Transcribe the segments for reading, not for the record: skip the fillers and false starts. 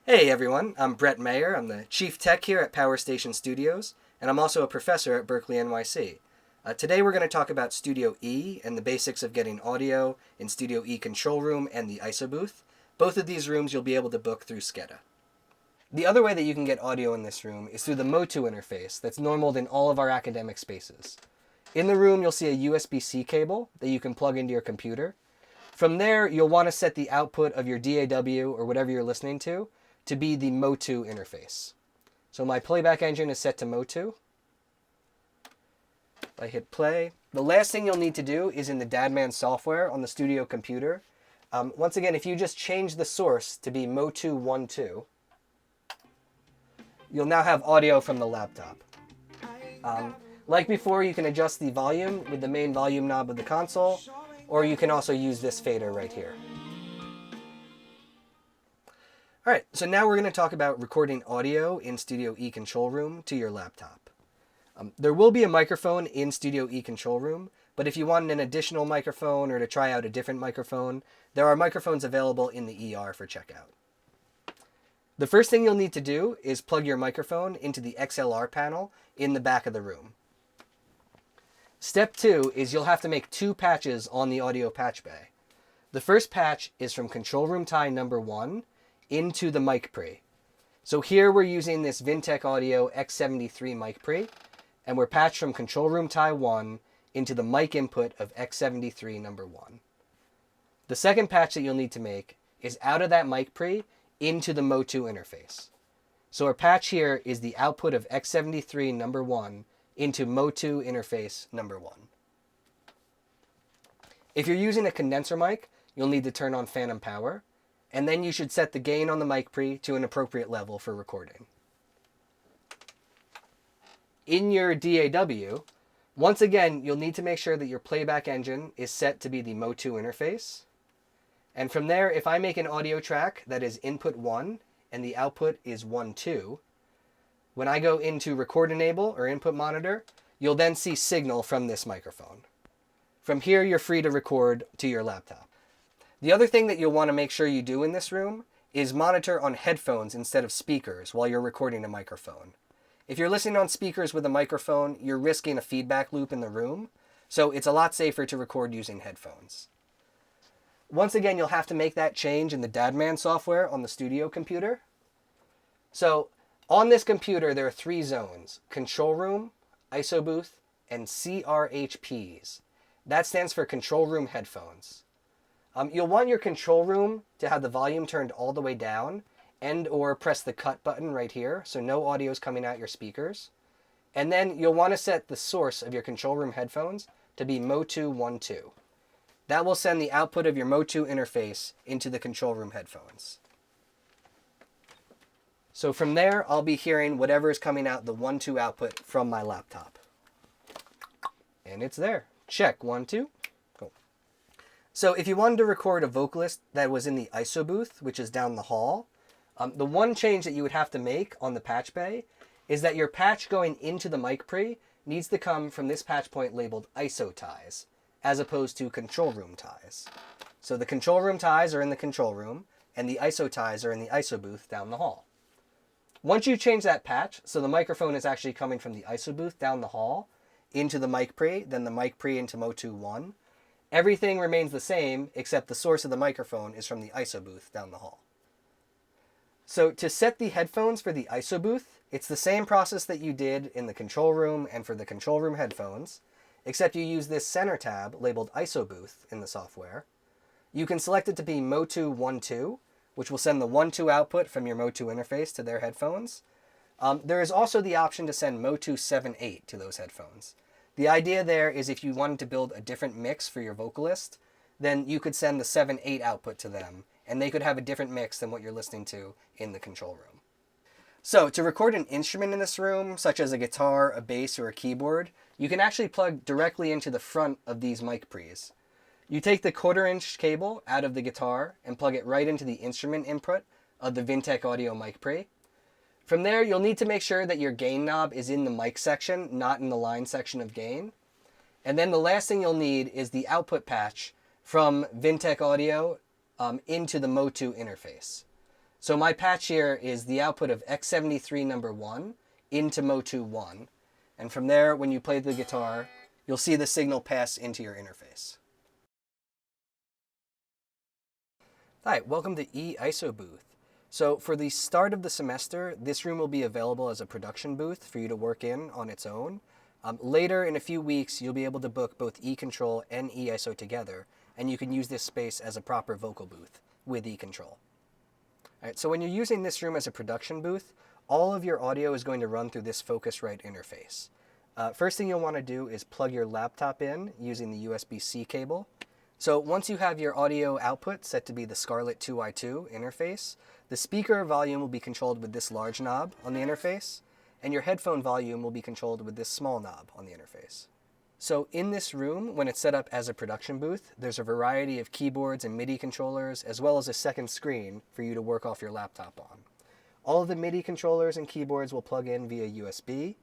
Hey everyone, I'm Brett Mayer. I'm the Chief Tech here at Power Station Studios, and I'm also a professor at Berkeley NYC. Today we're going to talk about Studio E and the basics of getting audio in Studio E Control Room and the ISO booth. Both of these rooms you'll be able to book through SCEDA. The other way that you can get audio in this room is through the Motu interface that's normaled in all of our academic spaces. In the room you'll see a USB-C cable that you can plug into your computer. From there you'll want to set the output of your DAW or whatever you're listening to be the Motu interface. So my playback engine is set to Motu. If I hit play, the last thing you'll need to do is in the Dadman software on the studio computer. Once again, if you just change the source to be Motu 1.2, you'll now have audio from the laptop. Like before, you can adjust the volume with the main volume knob of the console, or you can also use this fader right here. All right, so now we're going to talk about recording audio in Studio E Control Room to your laptop. There will be a microphone in Studio E Control Room, but if you want an additional microphone or to try out a different microphone, there are microphones available in the ER for checkout. The first thing you'll need to do is plug your microphone into the XLR panel in the back of the room. Step 2 is you'll have to make 2 patches on the audio patch bay. The first patch is from Control Room tie number 1 into the mic pre. So here we're using this Vintech Audio X73 mic pre, and we're patched from Control Room tie 1 into the mic input of X73 number 1. The second patch that you'll need to make is out of that mic pre into the Motu interface. So our patch here is the output of X73 number 1 into Motu interface number 1. If you're using a condenser mic, you'll need to turn on phantom power, and then you should set the gain on the mic pre to an appropriate level for recording. In your DAW, once again, you'll need to make sure that your playback engine is set to be the Motu interface. And from there, if I make an audio track that is input 1 and the output is 1.2, when I go into record enable or input monitor, you'll then see signal from this microphone. From here, you're free to record to your laptop. The other thing that you'll want to make sure you do in this room is monitor on headphones instead of speakers while you're recording a microphone. If you're listening on speakers with a microphone, you're risking a feedback loop in the room, so it's a lot safer to record using headphones. Once again, you'll have to make that change in the Dadman software on the studio computer. So on this computer, there are 3 zones: Control Room, ISO Booth, and CRHPs. That stands for Control Room Headphones. You'll want your control room to have the volume turned all the way down and or press the cut button right here so no audio is coming out your speakers. And then you'll want to set the source of your control room headphones to be Motu 1.2. That will send the output of your Motu interface into the control room headphones. So from there, I'll be hearing whatever is coming out the 1.2 output from my laptop. And it's there. Check, 1.2. So if you wanted to record a vocalist that was in the ISO booth, which is down the hall, the one change that you would have to make on the patch bay is that your patch going into the mic pre needs to come from this patch point labeled ISO ties, as opposed to control room ties. So the control room ties are in the control room, and the ISO ties are in the ISO booth down the hall. Once you change that patch, so the microphone is actually coming from the ISO booth down the hall into the mic pre, then the mic pre into Motu 1, everything remains the same, except the source of the microphone is from the ISO booth down the hall. So to set the headphones for the ISO booth, it's the same process that you did in the control room and for the control room headphones, except you use this center tab labeled ISO booth in the software. You can select it to be Motu 1.2, which will send the 1.2 output from your Motu interface to their headphones. There is also the option to send Motu 7.8 to those headphones. The idea there is if you wanted to build a different mix for your vocalist, then you could send the 7.8 output to them, and they could have a different mix than what you're listening to in the control room. So to record an instrument in this room, such as a guitar, a bass, or a keyboard, you can actually plug directly into the front of these mic pre's. You take the 1/4-inch cable out of the guitar and plug it right into the instrument input of the Vintech Audio mic pre. From there, you'll need to make sure that your gain knob is in the mic section, not in the line section of gain. And then the last thing you'll need is the output patch from Vintech Audio into the Motu interface. So my patch here is the output of X73 number 1 into Motu 1. And from there, when you play the guitar, you'll see the signal pass into your interface. Hi, welcome to eISO booth. So for the start of the semester, this room will be available as a production booth for you to work in on its own. Later in a few weeks, you'll be able to book both eControl and eISO together, and you can use this space as a proper vocal booth with eControl. All right, so when you're using this room as a production booth, all of your audio is going to run through this Focusrite interface. First thing you'll want to do is plug your laptop in using the USB-C cable. So once you have your audio output set to be the Scarlett 2i2 interface, the speaker volume will be controlled with this large knob on the interface, and your headphone volume will be controlled with this small knob on the interface. So in this room, when it's set up as a production booth, there's a variety of keyboards and MIDI controllers, as well as a second screen for you to work off your laptop on. All of the MIDI controllers and keyboards will plug in via USB,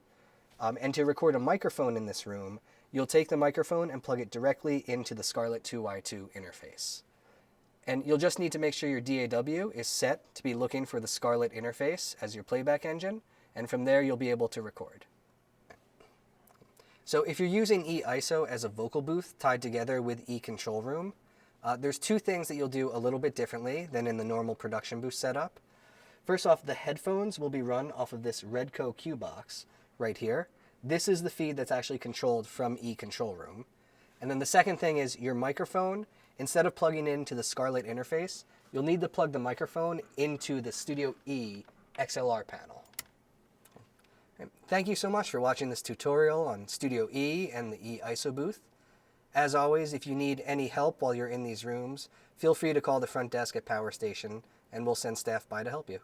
and to record a microphone in this room, you'll take the microphone and plug it directly into the Scarlett 2i2 interface. And you'll just need to make sure your DAW is set to be looking for the Scarlett interface as your playback engine, and from there you'll be able to record. So if you're using eISO as a vocal booth tied together with eControl room, there's two things that you'll do a little bit differently than in the normal production booth setup. First off, the headphones will be run off of this Redco Q box right here. This is the feed that's actually controlled from eControl room. And then the second thing is your microphone, instead of plugging into the Scarlett interface, you'll need to plug the microphone into the Studio E XLR panel. Thank you so much for watching this tutorial on Studio E and the eISO booth. As always, if you need any help while you're in these rooms, feel free to call the front desk at Power Station, and we'll send staff by to help you.